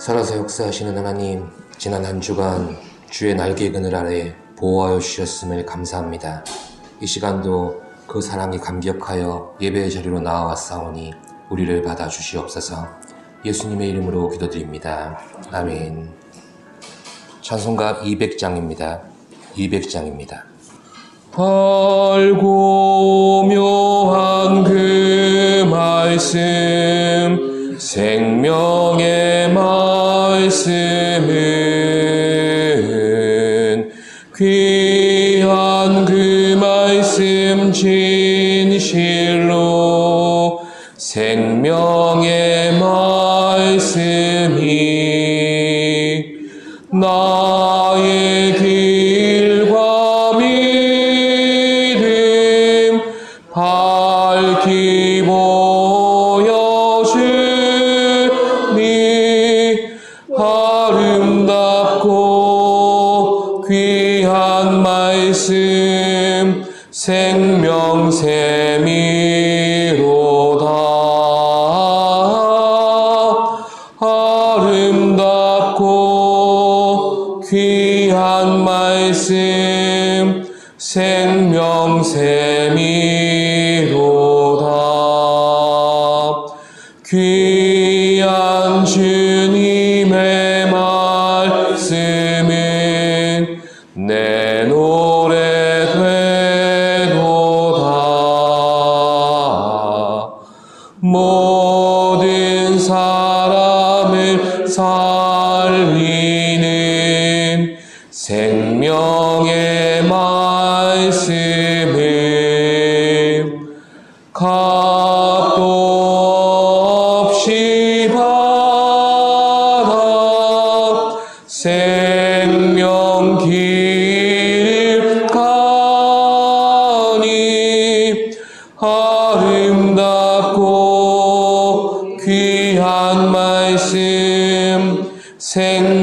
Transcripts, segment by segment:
살아서 역사하시는 하나님, 지난 한 주간 주의 날개 그늘 아래 보호하여 주셨음을 감사합니다. 이 시간도 그 사랑이 감격하여 예배의 자리로 나와왔사오니 우리를 받아주시옵소서. 예수님의 이름으로 기도드립니다. 아멘. 찬송가 200장입니다. 200장입니다. 밝고 묘한 그 말씀, 생명의 말씀은 귀한 그 말씀 진실로 생명의 말씀이 나의 길과 믿음 밝히 보여주니 아름답고 귀한 말씀 생명샘이로다. 아름답고 귀한 말씀 생명샘이로다. 귀한 주님의 말씀은 내 노래 되도다. 모든 사람을 살리는 생명의 말씀을 값도 없이 받아 생명 길을 가니 아름답고 귀한 말씀 생명샘이로다.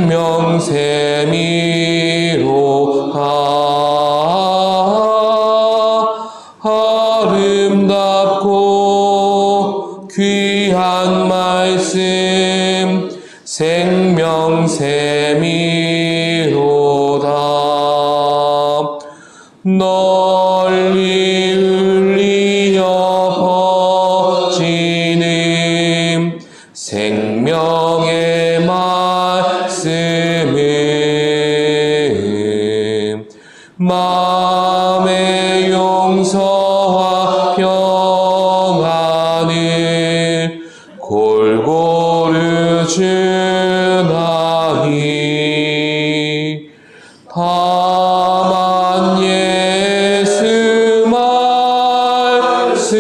아름답고 귀한 말씀 생명샘이로다. 널리 울리어 퍼지는 생명의 말씀은 마음의 용서와 평안을 골고루 주나니 다만 예수 말씀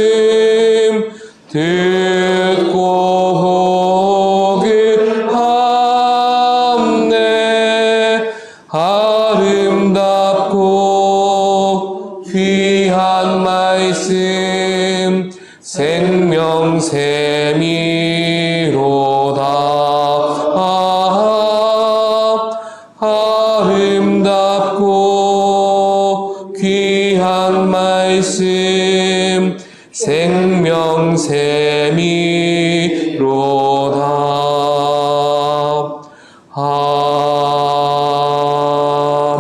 듣고 복음함네. 아름답고 귀한 말씀 생명샘이로다. 아름답고 귀한 말씀 생명샘이로다.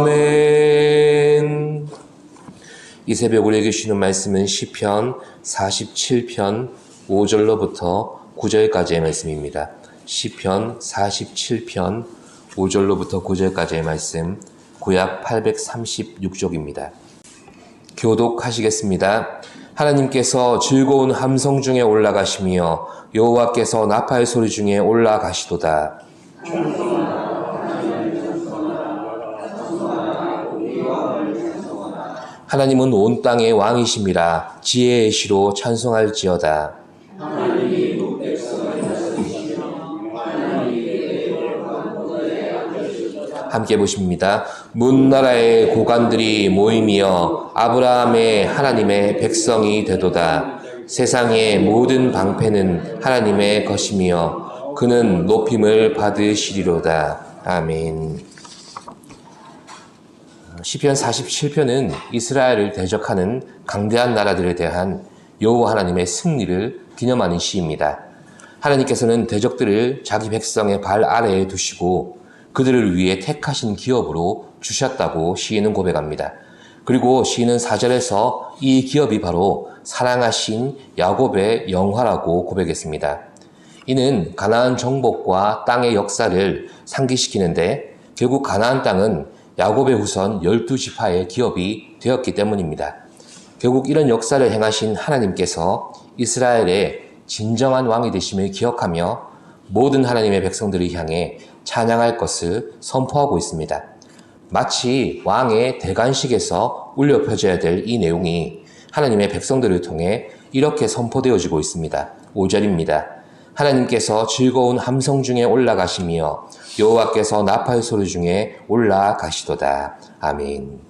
아멘. 이 새벽 우리에게 주시는 말씀은 시편 47편 5절로부터 9절까지의 말씀입니다. 시편 47편 5절로부터 9절까지의 말씀, 구약 836쪽입니다. 교독하시겠습니다. 하나님께서 즐거운 함성 중에 올라가시며 여호와께서 나팔 소리 중에 올라가시도다. 하나님은 온 땅의 왕이심이라. 지혜의 시로 찬송할지어다. 함께 보십니다. 문나라의 고관들이 모임이여 아브라함의 하나님의 백성이 되도다. 세상의 모든 방패는 하나님의 것이며 그는 높임을 받으시리로다. 아멘. 시편 47편은 이스라엘을 대적하는 강대한 나라들에 대한 여호와 하나님의 승리를 기념하는 시입니다. 하나님께서는 대적들을 자기 백성의 발 아래에 두시고 그들을 위해 택하신 기업으로 주셨다고 시인은 고백합니다. 그리고 시인은 4절에서 이 기업이 바로 사랑하신 야곱의 영화라고 고백했습니다. 이는 가나안 정복과 땅의 역사를 상기시키는데 결국 가나안 땅은 야곱의 후손 12지파의 기업이 되었기 때문입니다. 결국 이런 역사를 행하신 하나님께서 이스라엘의 진정한 왕이 되심을 기억하며 모든 하나님의 백성들을 향해 찬양할 것을 선포하고 있습니다. 마치 왕의 대관식에서 울려 퍼져야 될 이 내용이 하나님의 백성들을 통해 이렇게 선포되어지고 있습니다. 5절입니다. 하나님께서 즐거운 함성 중에 올라가시며 여호와께서 나팔 소리 중에 올라가시도다. 아멘.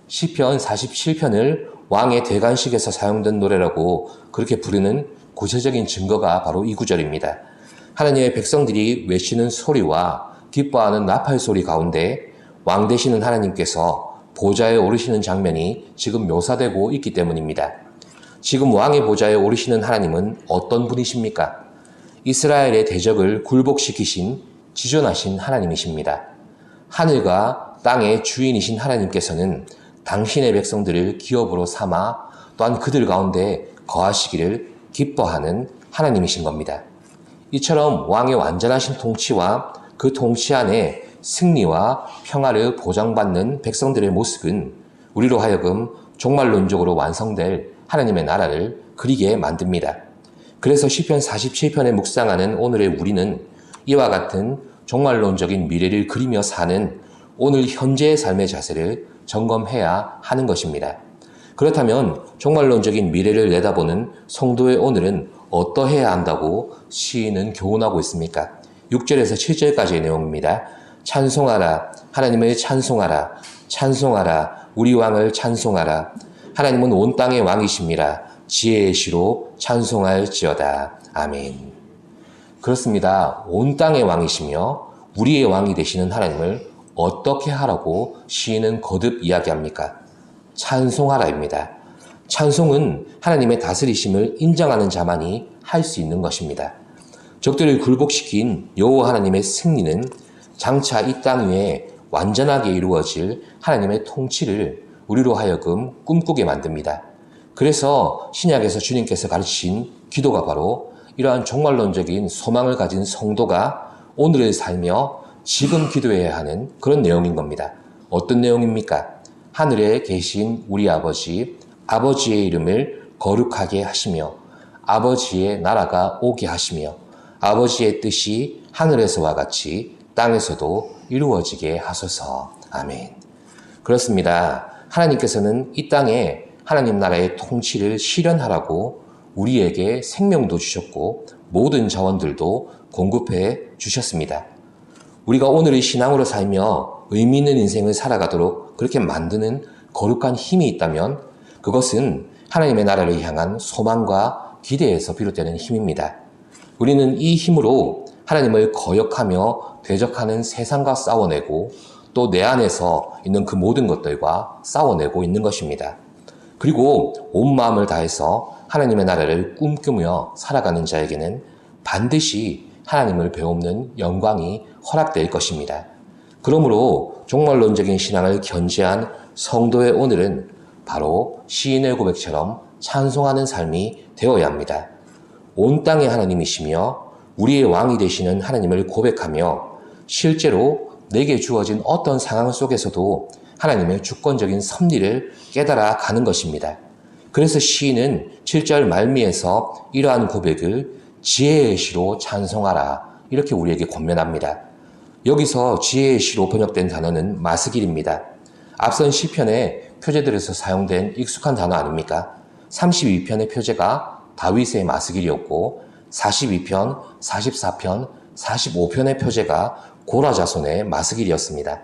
시편 47편을 왕의 대관식에서 사용된 노래라고 그렇게 부르는 구체적인 증거가 바로 이 구절입니다. 하나님의 백성들이 외치는 소리와 기뻐하는 나팔 소리 가운데 왕 되시는 하나님께서 보좌에 오르시는 장면이 지금 묘사되고 있기 때문입니다. 지금 왕의 보좌에 오르시는 하나님은 어떤 분이십니까? 이스라엘의 대적을 굴복시키신 지존하신 하나님이십니다. 하늘과 땅의 주인이신 하나님께서는 당신의 백성들을 기업으로 삼아 또한 그들 가운데 거하시기를 기뻐하는 하나님이신 겁니다. 이처럼 왕의 완전하신 통치와 그 통치 안에 승리와 평화를 보장받는 백성들의 모습은 우리로 하여금 종말론적으로 완성될 하나님의 나라를 그리게 만듭니다. 그래서 시편 47편에 묵상하는 오늘의 우리는 이와 같은 종말론적인 미래를 그리며 사는 오늘 현재의 삶의 자세를 점검해야 하는 것입니다. 그렇다면 종말론적인 미래를 내다보는 성도의 오늘은 어떠해야 한다고 시인은 교훈하고 있습니까? 6절에서 7절까지의 내용입니다. 찬송하라, 하나님을 찬송하라, 찬송하라, 우리 왕을 찬송하라. 하나님은 온 땅의 왕이십니다. 지혜의 시로 찬송할지어다. 아멘. 그렇습니다. 온 땅의 왕이시며 우리의 왕이 되시는 하나님을 어떻게 하라고 시인은 거듭 이야기합니까? 찬송하라입니다. 찬송은 하나님의 다스리심을 인정하는 자만이 할 수 있는 것입니다. 적들을 굴복시킨 여호와 하나님의 승리는 장차 이 땅 위에 완전하게 이루어질 하나님의 통치를 우리로 하여금 꿈꾸게 만듭니다. 그래서 신약에서 주님께서 가르치신 기도가 바로 이러한 종말론적인 소망을 가진 성도가 오늘을 살며 지금 기도해야 하는 그런 내용인 겁니다. 어떤 내용입니까? 하늘에 계신 우리 아버지, 아버지의 이름을 거룩하게 하시며 아버지의 나라가 오게 하시며 아버지의 뜻이 하늘에서와 같이 땅에서도 이루어지게 하소서. 아멘. 그렇습니다. 하나님께서는 이 땅에 하나님 나라의 통치를 실현하라고 우리에게 생명도 주셨고 모든 자원들도 공급해 주셨습니다. 우리가 오늘의 신앙으로 살며 의미 있는 인생을 살아가도록 그렇게 만드는 거룩한 힘이 있다면 그것은 하나님의 나라를 향한 소망과 기대에서 비롯되는 힘입니다. 우리는 이 힘으로 하나님을 거역하며 대적하는 세상과 싸워내고 또 내 안에서 있는 그 모든 것들과 싸워내고 있는 것입니다. 그리고 온 마음을 다해서 하나님의 나라를 꿈꾸며 살아가는 자에게는 반드시 하나님을 배우는 영광이 허락될 것입니다. 그러므로 종말론적인 신앙을 견지한 성도의 오늘은 바로 시인의 고백처럼 찬송하는 삶이 되어야 합니다. 온 땅의 하나님이시며 우리의 왕이 되시는 하나님을 고백하며 실제로 내게 주어진 어떤 상황 속에서도 하나님의 주권적인 섭리를 깨달아 가는 것입니다. 그래서 시인은 7절 말미에서 이러한 고백을 지혜의 시로 찬송하라 이렇게 우리에게 권면합니다. 여기서 지혜의 시로 번역된 단어는 마스길입니다. 앞선 시편의 표제들에서 사용된 익숙한 단어 아닙니까? 32편의 표제가 다윗의 마스길이었고 42편, 44편, 45편의 표제가 고라 자손의 마스길이었습니다.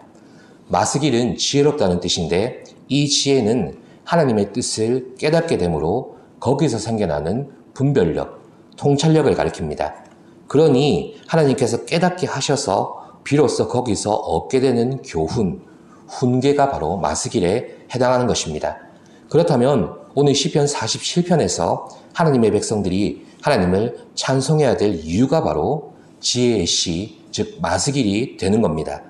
마스길은 지혜롭다는 뜻인데 이 지혜는 하나님의 뜻을 깨닫게 되므로 거기서 생겨나는 분별력, 통찰력을 가리킵니다. 그러니 하나님께서 깨닫게 하셔서 비로소 거기서 얻게 되는 교훈, 훈계가 바로 마스길에 해당하는 것입니다. 그렇다면 오늘 시편 47편에서 하나님의 백성들이 하나님을 찬송해야 될 이유가 바로 지혜의 시, 즉 마스길이 되는 겁니다.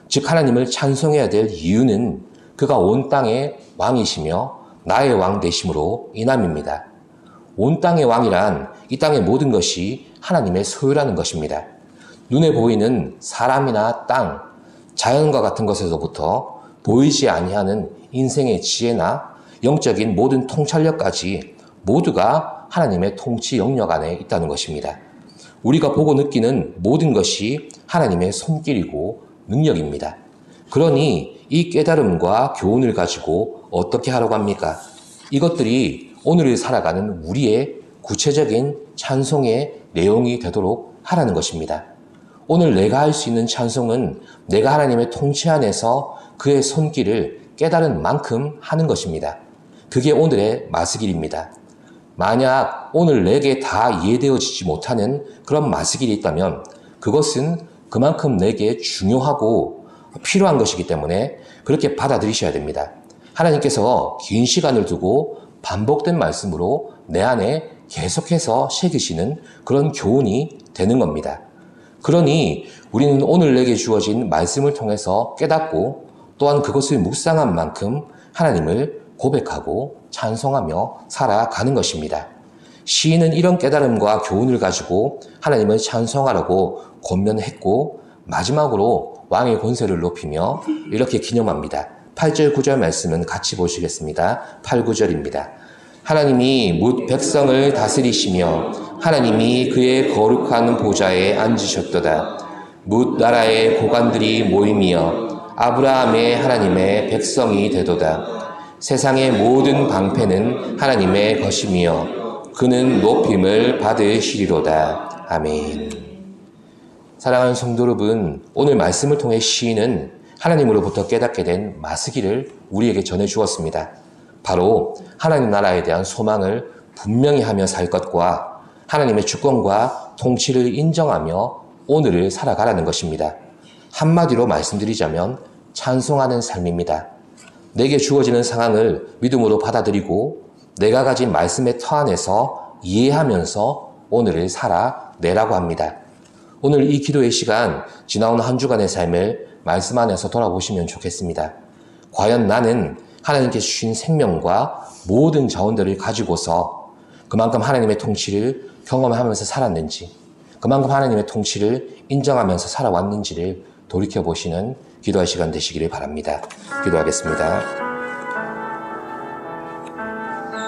즉 하나님을 찬송해야 될 이유는 그가 온 땅의 왕이시며 나의 왕 되심으로 인함입니다. 온 땅의 왕이란 이 땅의 모든 것이 하나님의 소유라는 것입니다. 눈에 보이는 사람이나 땅, 자연과 같은 것에서부터 보이지 아니하는 인생의 지혜나 영적인 모든 통찰력까지 모두가 하나님의 통치 영역 안에 있다는 것입니다. 우리가 보고 느끼는 모든 것이 하나님의 손길이고 능력입니다. 그러니 이 깨달음과 교훈을 가지고 어떻게 하라고 합니까? 이것들이 오늘을 살아가는 우리의 구체적인 찬송의 내용이 되도록 하라는 것입니다. 오늘 내가 할 수 있는 찬송은 내가 하나님의 통치 안에서 그의 손길을 깨달은 만큼 하는 것입니다. 그게 오늘의 마스길입니다. 만약 오늘 내게 다 이해되어지지 못하는 그런 마스길이 있다면 그것은 그만큼 내게 중요하고 필요한 것이기 때문에 그렇게 받아들이셔야 됩니다. 하나님께서 긴 시간을 두고 반복된 말씀으로 내 안에 계속해서 새기시는 그런 교훈이 되는 겁니다. 그러니 우리는 오늘 내게 주어진 말씀을 통해서 깨닫고 또한 그것을 묵상한 만큼 하나님을 고백하고 찬송하며 살아가는 것입니다. 시인은 이런 깨달음과 교훈을 가지고 하나님을 찬송하라고 권면했고 마지막으로 왕의 권세를 높이며 이렇게 기념합니다. 8절 9절 말씀은 같이 보시겠습니다. 8, 9절입니다. 하나님이 뭇 백성을 다스리시며 하나님이 그의 거룩한 보좌에 앉으셨도다. 뭇 나라의 고관들이 모임이여 아브라함의 하나님의 백성이 되도다. 세상의 모든 방패는 하나님의 것이며 그는 높임을 받으시리로다. 아멘. 사랑하는 성도 여러분, 오늘 말씀을 통해 시인은 하나님으로부터 깨닫게 된 마스기를 우리에게 전해주었습니다. 바로 하나님 나라에 대한 소망을 분명히 하며 살 것과 하나님의 주권과 통치를 인정하며 오늘을 살아가라는 것입니다. 한마디로 말씀드리자면 찬송하는 삶입니다. 내게 주어지는 상황을 믿음으로 받아들이고 내가 가진 말씀의 터 안에서 이해하면서 오늘을 살아내라고 합니다. 오늘 이 기도의 시간, 지나온 한 주간의 삶을 말씀 안에서 돌아보시면 좋겠습니다. 과연 나는 하나님께 주신 생명과 모든 자원들을 가지고서 그만큼 하나님의 통치를 경험하면서 살았는지, 그만큼 하나님의 통치를 인정하면서 살아왔는지를 돌이켜보시는 기도할 시간 되시기를 바랍니다. 기도하겠습니다.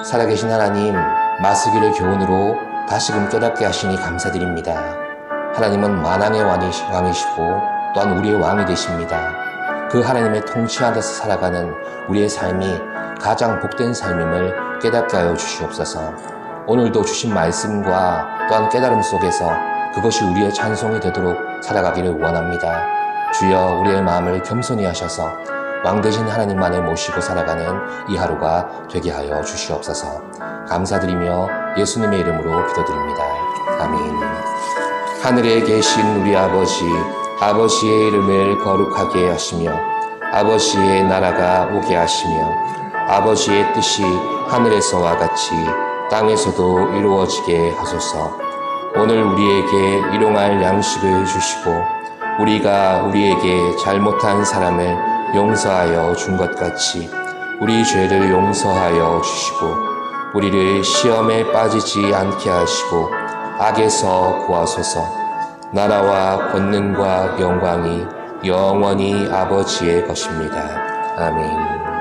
살아계신 하나님, 마스기를 교훈으로 다시금 깨닫게 하시니 감사드립니다. 하나님은 만왕의 왕이시고 또한 우리의 왕이 되십니다. 그 하나님의 통치 안에서 살아가는 우리의 삶이 가장 복된 삶임을 깨닫게 하여 주시옵소서. 오늘도 주신 말씀과 또한 깨달음 속에서 그것이 우리의 찬송이 되도록 살아가기를 원합니다. 주여 우리의 마음을 겸손히 하셔서 왕 되신 하나님만을 모시고 살아가는 이 하루가 되게 하여 주시옵소서. 감사드리며 예수님의 이름으로 기도드립니다. 아멘. 하늘에 계신 우리 아버지, 아버지의 이름을 거룩하게 하시며 아버지의 나라가 오게 하시며 아버지의 뜻이 하늘에서와 같이 땅에서도 이루어지게 하소서. 오늘 우리에게 일용할 양식을 주시고 우리가 우리에게 잘못한 사람을 용서하여 준 것 같이 우리 죄를 용서하여 주시고 우리를 시험에 빠지지 않게 하시고 악에서 구하소서. 나라와 권능과 영광이 영원히 아버지의 것입니다. 아멘.